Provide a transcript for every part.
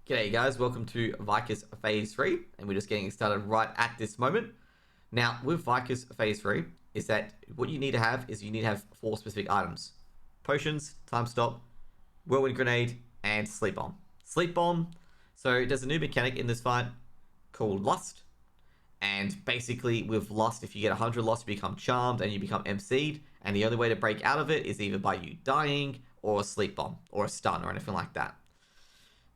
G'day guys, welcome to Vykas Phase 3, and we're just getting started right at this moment. Now, with Vykas Phase 3, is that what you need to have is you need to have 4 specific items. Potions, Time Stop, Whirlwind Grenade, and Sleep Bomb. Sleep Bomb, so there's a new mechanic in this fight called Lust, and basically with Lust, if you get 100 Lust, you become Charmed and you become MC'd, and the only way to break out of it is either by you dying, or a Sleep Bomb, or a stun, or anything like that.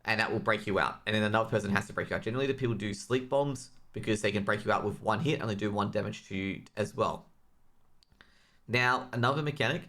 And that will break you out. And then another person has to break you out. Generally, the people do sleep bombs because they can break you out with 1 hit and they do 1 damage to you as well. Now, another mechanic,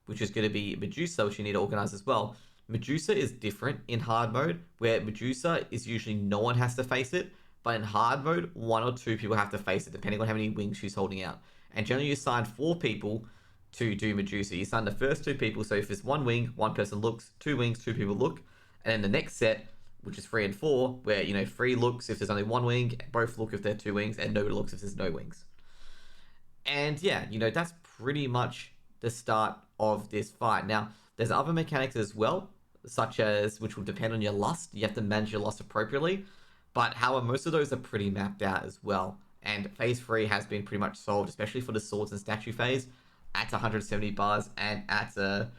which is going to be Medusa, which you need to organize as well. Medusa is different in hard mode, where Medusa is usually no one has to face it, but in hard mode, 1 or 2 people have to face it, depending on how many wings she's holding out. And generally, you assign 4 people to do Medusa. You assign the first 2 people, so if there's 1 wing, 1 person looks, 2 wings, 2 people look. And then the next set, which is 3 and 4, where, 3 looks if there's only 1 wing, both look if there are 2 wings, and nobody looks if there's no wings. And yeah, that's pretty much the start of this fight. Now, there's other mechanics as well, such as, which will depend on your lust. You have to manage your lust appropriately. But however, most of those are pretty mapped out as well. And Phase 3 has been pretty much solved, especially for the swords and statue phase, at 170 bars and at not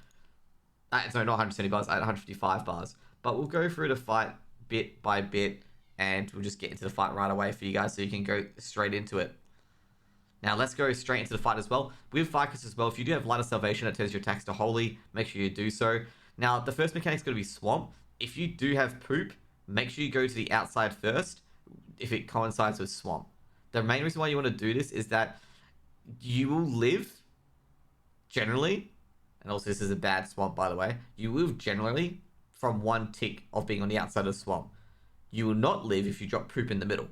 170 bars, at 155 bars. But we'll go through the fight bit by bit, and we'll just get into the fight right away for you guys so you can go straight into it. Now, let's go straight into the fight as well. With Vykas as well, if you do have Light of Salvation that turns your attacks to Holy, make sure you do so. Now, the first mechanic is going to be Swamp. If you do have Poop, make sure you go to the outside first if it coincides with Swamp. The main reason why you want to do this is that you will live, generally, and also this is a bad Swamp, by the way, you live generally from 1 tick of being on the outside of the swamp. You will not live if you drop Poop in the middle,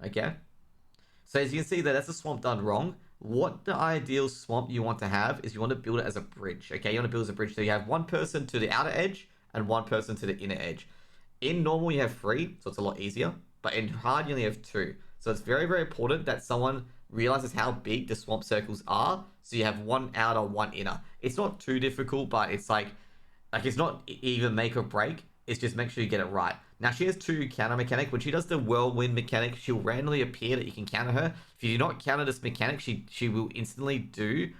okay? So as you can see that's a swamp done wrong. What the ideal swamp you want to have is you want to build it as a bridge, okay? You want to build it as a bridge so you have 1 person to the outer edge and 1 person to the inner edge. In normal, you have 3, so it's a lot easier, but in hard, you only have 2. So it's very, very important that someone realizes how big the swamp circles are, so you have 1 outer, 1 inner. It's not too difficult, but it's like it's not even make or break. It's just make sure you get it right. Now, she has 2 counter mechanics. When she does the whirlwind mechanic, she'll randomly appear that you can counter her. If you do not counter this mechanic, she will instantly do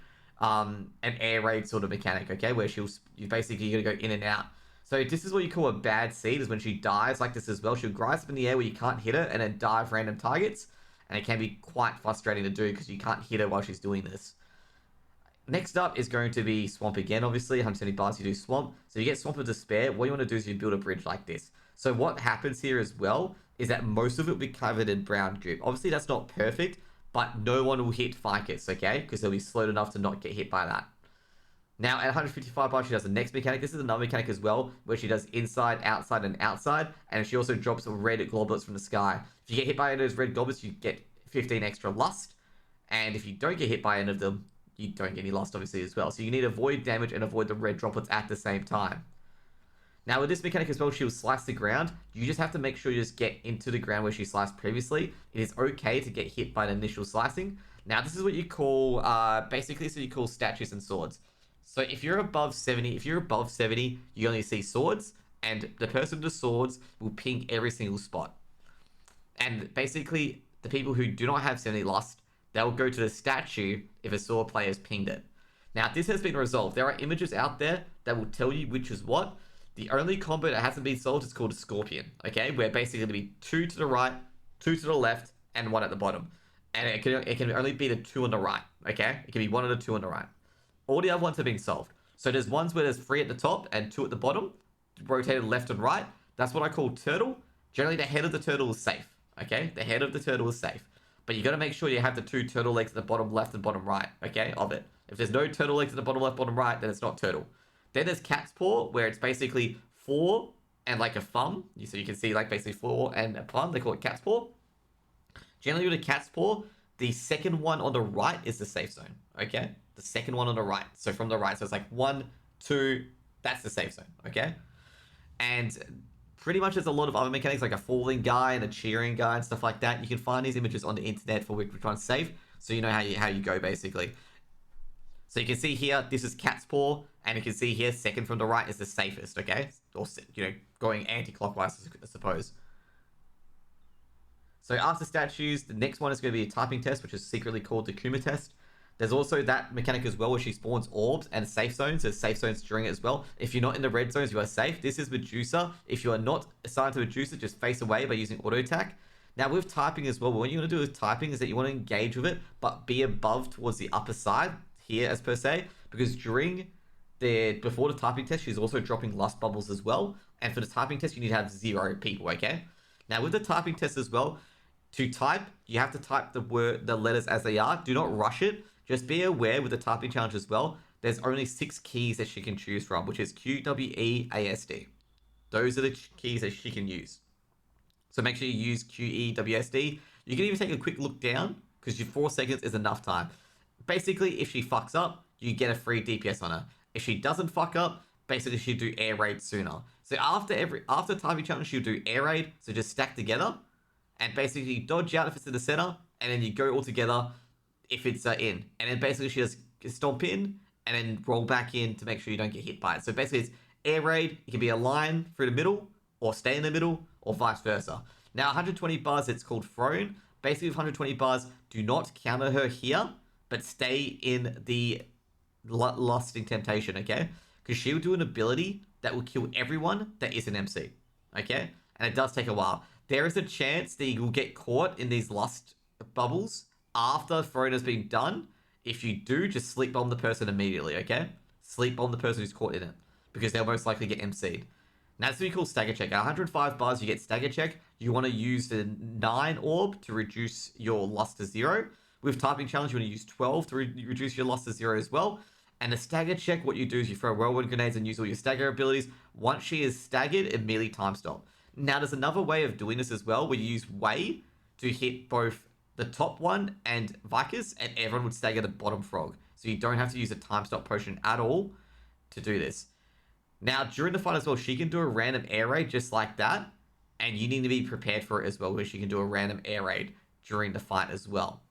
an air raid sort of mechanic, okay? Where you basically gonna go in and out. So this is what you call a bad seed, is when she dies like this as well. She'll rise up in the air where you can't hit her and then dive random targets. And it can be quite frustrating to do because you can't hit her while she's doing this. Next up is going to be Swamp again, obviously. 170 bars, you do Swamp. So you get Swamp of Despair. What you want to do is you build a bridge like this. So what happens here as well is that most of it will be covered in brown drip. Obviously, that's not perfect, but no one will hit Vykas, okay? Because they'll be slowed enough to not get hit by that. Now, at 155 bars, she does the next mechanic. This is another mechanic as well, where she does inside, outside, and outside. And she also drops red globules from the sky. If you get hit by any of those red globules, you get 15 extra lust. And if you don't get hit by any of them, you don't get any lost, obviously, as well. So you need to avoid damage and avoid the red droplets at the same time. Now, with this mechanic as well, she will slice the ground. You just have to make sure you just get into the ground where she sliced previously. It is okay to get hit by the initial slicing. Now, this is what you call, basically, so you call statues and swords. So if you're above 70, you only see swords, and the person with the swords will ping every single spot. And basically, the people who do not have 70 lust, they'll go to the statue if a sword player has pinged it. Now, this has been resolved. There are images out there that will tell you which is what. The only combo that hasn't been solved is called a scorpion, okay? Where basically it'll be 2 to the right, 2 to the left, and 1 at the bottom. And it can only be the 2 on the right, okay? It can be 1 of the 2 on the right. All the other ones have been solved. So there's ones where there's 3 at the top and 2 at the bottom, rotated left and right. That's what I call turtle. Generally, the head of the turtle is safe, okay? The head of the turtle is safe. But you got to make sure you have the 2 turtle legs at the bottom left and bottom right, okay, of it. If there's no turtle legs at the bottom left, bottom right, then it's not turtle. Then there's cat's paw, where it's basically 4 and like a thumb. So you can see like basically 4 and a thumb. They call it cat's paw. Generally with a cat's paw, the second one on the right is the safe zone, okay? The second one on the right. So from the right, so it's like 1, 2, that's the safe zone, okay? And pretty much there's a lot of other mechanics like a falling guy and a cheering guy and stuff like that. You can find these images on the internet for which one's safe, so you know how you go basically. So you can see here, this is cat's paw, and you can see here, second from the right is the safest, okay? Or, going anti-clockwise, I suppose. So after statues, the next one is going to be a typing test, which is secretly called the Kuma test. There's also that mechanic as well where she spawns orbs and safe zones. There's safe zones during it as well. If you're not in the red zones, you are safe. This is Medusa. If you are not assigned to Medusa, just face away by using auto attack. Now with typing as well, what you want to do with typing is that you want to engage with it, but be above towards the upper side here as per se, because before the typing test, she's also dropping lust bubbles as well. And for the typing test, you need to have 0 people, okay? Now with the typing test as well, to type, you have to type the letters as they are. Do not rush it. Just be aware with the typing challenge as well, there's only 6 keys that she can choose from, which is Q, W, E, A, S, D. Those are the keys that she can use. So make sure you use Q, E, W, S, D. You can even take a quick look down, because your 4 seconds is enough time. Basically, if she fucks up, you get a free DPS on her. If she doesn't fuck up, basically she'll do air raid sooner. So after typing challenge, she'll do air raid, so just stack together, and basically dodge out if it's in the center, and then you go all together if it's in. And then basically she just stomp in, and then roll back in to make sure you don't get hit by it. So basically it's air raid, it can be a line through the middle, or stay in the middle, or vice versa. Now 120 bars, it's called thrown. Basically with 120 bars, do not counter her here, but stay in the lusting temptation, okay? Because she will do an ability that will kill everyone that is an MC, okay? And it does take a while. There is a chance that you will get caught in these lust bubbles after thrown has been done. If you do, just sleep bomb the person immediately, okay? Sleep bomb the person who's caught in it, because they'll most likely get MC'd. Now, this is called stagger check. At 105 bars, you get stagger check. You want to use the 9 orb to reduce your lust to 0. With typing challenge, you want to use 12 to reduce your lust to 0 as well. And the stagger check, what you do is you throw whirlwind grenades and use all your stagger abilities. Once she is staggered, immediately time stop. Now, there's another way of doing this as well, where you use Way to hit both the top one and Vykas, and everyone would stagger the bottom frog. So you don't have to use a time stop potion at all to do this. Now, during the fight as well, she can do a random air raid just like that, and you need to be prepared for it as well, where she can do a random air raid during the fight as well.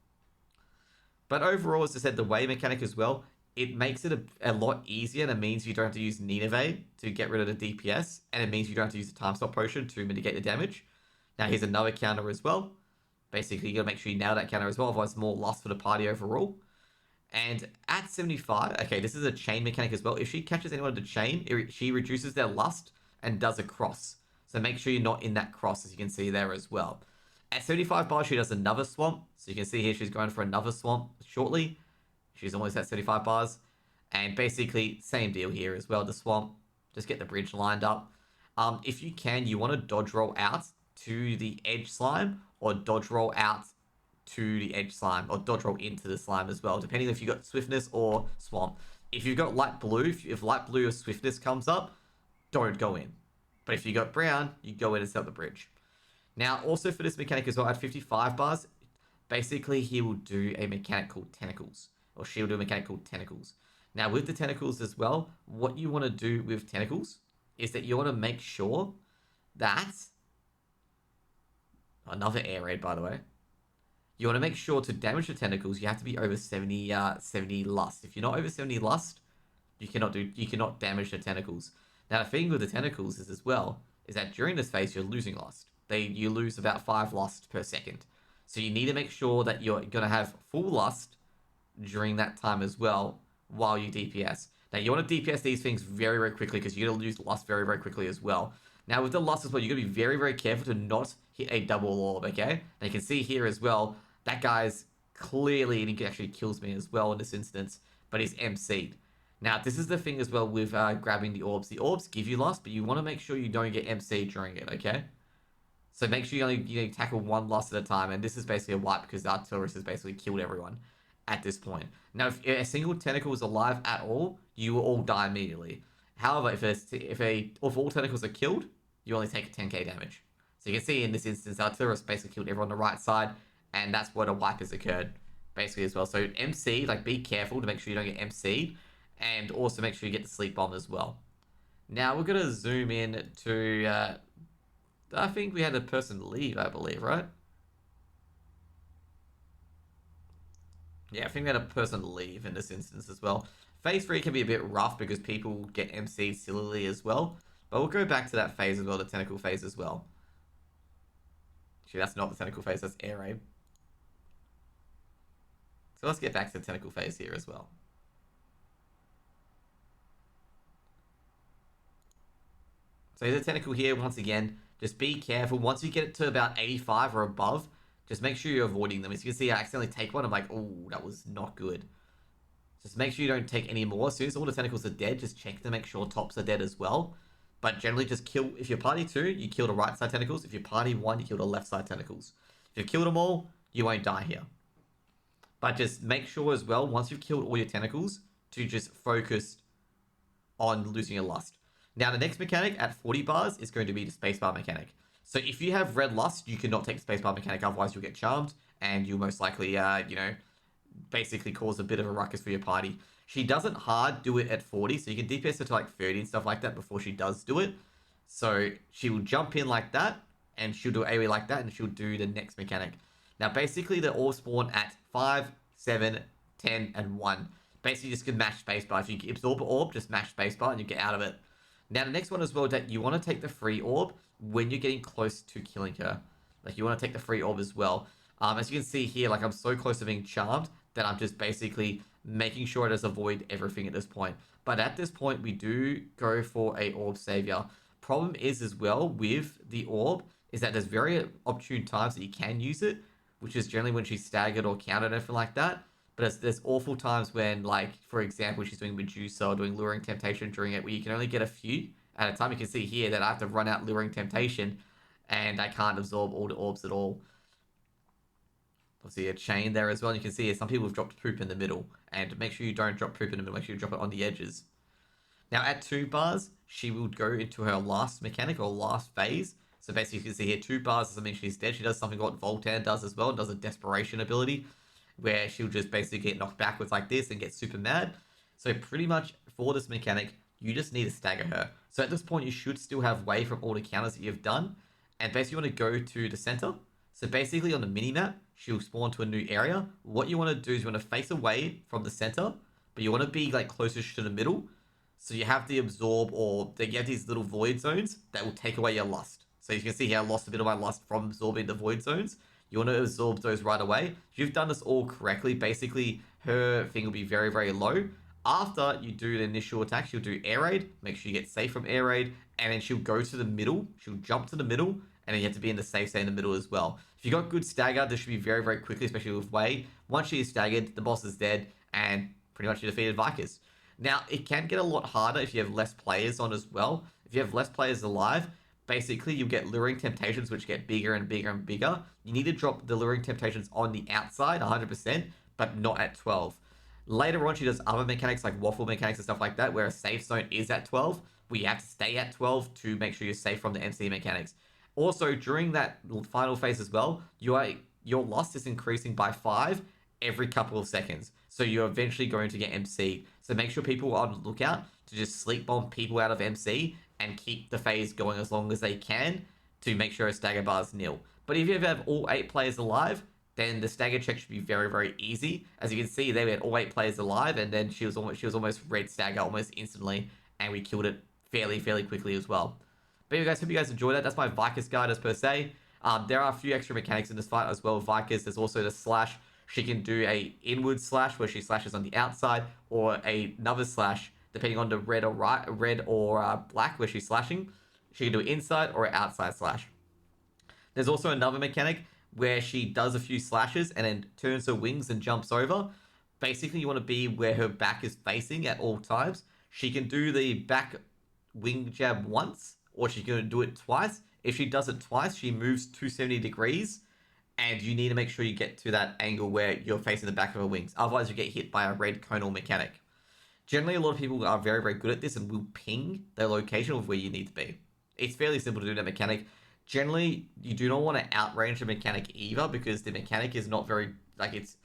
But overall, as I said, the Way mechanic as well, it makes it a lot easier, and it means you don't have to use Nineveh to get rid of the DPS, and it means you don't have to use the time stop potion to mitigate the damage. Now, here's another counter as well. Basically, you gotta make sure you nail that counter as well, otherwise more loss for the party overall. And at 75, okay, this is a chain mechanic as well. If she catches anyone to chain, she reduces their lust and does a cross. So make sure you're not in that cross, as you can see there as well. At 75 bars, she does another swamp. So you can see here she's going for another swamp shortly. She's almost at 75 bars. And basically, same deal here as well. The swamp, just get the bridge lined up. If you can, you want to dodge roll out to the edge slime, or dodge roll out to the edge slime, or dodge roll into the slime as well, depending if you got swiftness or swamp. If you've got light blue, if light blue or swiftness comes up, don't go in. But if you got brown, you go in and set up the bridge. Now, also for this mechanic as well, at 55 bars, basically he will do a mechanic called tentacles, or she will do a mechanic called tentacles. Now, with the tentacles as well, what you want to do with tentacles is that you want to make sure that... Another air raid, by the way. You want to make sure to damage the tentacles, you have to be over 70 lust. If you're not over 70 lust, you cannot damage the tentacles. Now, the thing with the tentacles is as well, is that during this phase, you're losing lust. You lose about 5 lust per second. So you need to make sure that you're going to have full lust during that time as well, while you DPS. Now, you want to DPS these things very, very quickly, because you're going to lose lust very, very quickly as well. Now, with the lust as well, you're going to be very, very careful to not hit a double orb, okay? Now, you can see here as well, that guy's clearly, and he actually kills me as well in this instance, but he's MC'd. Now, this is the thing as well with grabbing the orbs. The orbs give you lust, but you want to make sure you don't get MC'd during it, okay? So make sure you only tackle one lust at a time, and this is basically a wipe, because the artillerist has basically killed everyone at this point. Now, if a single tentacle is alive at all, you will all die immediately. However, if all tentacles are killed, you only take 10k damage. So you can see in this instance, artillerist basically killed everyone on the right side, and that's where the wipe has occurred, basically as well. So MC, be careful to make sure you don't get MC'd, and also make sure you get the sleep bomb as well. Now we're gonna zoom in to, I think we had a person leave, I believe, right? Yeah, I think we had a person leave in this instance as well. Phase 3 can be a bit rough because people get MC'd sillily as well. But we'll go back to that phase as well, the tentacle phase as well. Actually, that's not the tentacle phase, that's air raid. So let's get back to the tentacle phase here as well. So here's a tentacle here, once again. Just be careful. Once you get it to about 85 or above, just make sure you're avoiding them. As you can see, I accidentally take one. I'm like, oh, that was not good. Just make sure you don't take any more. As soon as all the tentacles are dead, just check to make sure tops are dead as well. But generally just kill, if you're party 2, you kill the right side tentacles. If you're party 1, you kill the left side tentacles. If you've killed them all, you won't die here. But just make sure as well, once you've killed all your tentacles, to just focus on losing your lust. Now, the next mechanic at 40 bars is going to be the spacebar mechanic. So if you have red lust, you cannot take the spacebar mechanic, otherwise you'll get charmed, and you'll most likely, basically cause a bit of a ruckus for your party. She doesn't hard do it at 40, so you can DPS her to like 30 and stuff like that before she does do it. So she will jump in like that, and she'll do AoE like that, and she'll do the next mechanic. Now, basically, they all spawn at 5, 7, 10, and 1. Basically, just can mash spacebar. If you absorb an orb, just mash spacebar, and you get out of it. Now, the next one as well, that you want to take the free orb when you're getting close to killing her. Like, you want to take the free orb as well. As you can see here, like, I'm so close to being charmed that I'm just basically making sure it does avoid everything at this point. But at this point, we do go for a orb savior. Problem is as well with the orb is that there's very opportune times that you can use it, which is generally when she's staggered or countered and everything like that. But there's awful times when, like, for example, she's doing Medusa or doing Luring Temptation during it, where you can only get a few at a time. You can see here that I have to run out Luring Temptation, and I can't absorb all the orbs at all. Obviously, a chain there as well. And you can see here, some people have dropped poop in the middle. And make sure you don't drop poop in the middle. Make sure you drop it on the edges. Now, at 2 bars, she will go into her last mechanic or last phase. So basically, you can see here, 2 bars doesn't mean she's dead. She does something what Voltan does as well. It does a desperation ability, where she'll just basically get knocked backwards like this and get super mad. So pretty much for this mechanic, you just need to stagger her. So at this point, you should still have way from all the counters that you've done. And basically, you want to go to the center. So basically, on the mini-map, she'll spawn to a new area. What you want to do is you want to face away from the center, but you want to be like closest to the middle. So you have the absorb, or you have these little void zones that will take away your lust. So you can see here, I lost a bit of my lust from absorbing the void zones. You want to absorb those right away. If you've done this all correctly, basically her thing will be very, very low. After you do the initial attack, she'll do air raid. Make sure you get safe from air raid. And then she'll go to the middle. She'll jump to the middle. And then you have to be in the safe state in the middle as well. If you got good stagger, this should be very, very quickly, especially with Wei. Once she is staggered, the boss is dead. And pretty much you defeated Vykas. Now, it can get a lot harder if you have less players on as well. If you have less players alive, basically you'll get Luring Temptations, which get bigger and bigger and bigger. You need to drop the Luring Temptations on the outside, 100%, but not at 12. Later on, she does other mechanics like waffle mechanics and stuff like that, where a safe zone is at 12. We have to stay at 12 to make sure you're safe from the MC mechanics. Also, during that final phase as well, your loss is increasing by 5 every couple of seconds. So you're eventually going to get MC. So make sure people are on the lookout to just sleep bomb people out of MC and keep the phase going as long as they can to make sure a stagger bar is nil. But if you have all 8 players alive, then the stagger check should be very, very easy. As you can see, they had all 8 players alive, and then she was almost red stagger almost instantly, and we killed it fairly quickly as well. But anyway, guys, hope you guys enjoyed that. That's my Vykas guide as per se. There are a few extra mechanics in this fight as well with Vykas. There's also the slash. She can do a inward slash where she slashes on the outside, or another slash depending on the red or black where she's slashing. She can do inside or outside slash. There's also another mechanic where she does a few slashes and then turns her wings and jumps over. Basically, you want to be where her back is facing at all times. She can do the back wing jab once, or she's going to do it twice. If she does it twice, she moves 270 degrees, and you need to make sure you get to that angle where you're facing the back of her wings. Otherwise, you get hit by a red conal mechanic. Generally, a lot of people are very, very good at this and will ping their location of where you need to be. It's fairly simple to do that mechanic. Generally, you do not want to outrange the mechanic either, because the mechanic is not very, it's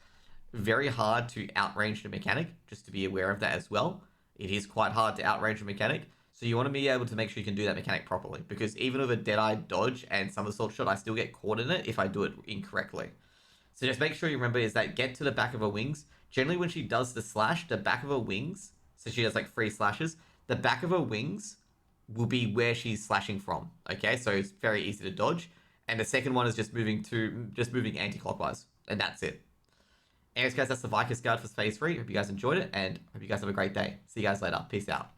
very hard to outrange the mechanic, just to be aware of that as well. It is quite hard to outrange the mechanic. So you want to be able to make sure you can do that mechanic properly, because even with a Deadeye dodge and somersault shot, I still get caught in it if I do it incorrectly. So just make sure you remember is that get to the back of her wings. Generally, when she does the slash, the back of her wings, so she does like 3 slashes, the back of her wings will be where she's slashing from. Okay, so it's very easy to dodge. And the second one is just moving anti-clockwise, and that's it. Anyways, guys, that's the Vykas guide for phase 3. Hope you guys enjoyed it, and hope you guys have a great day. See you guys later. Peace out.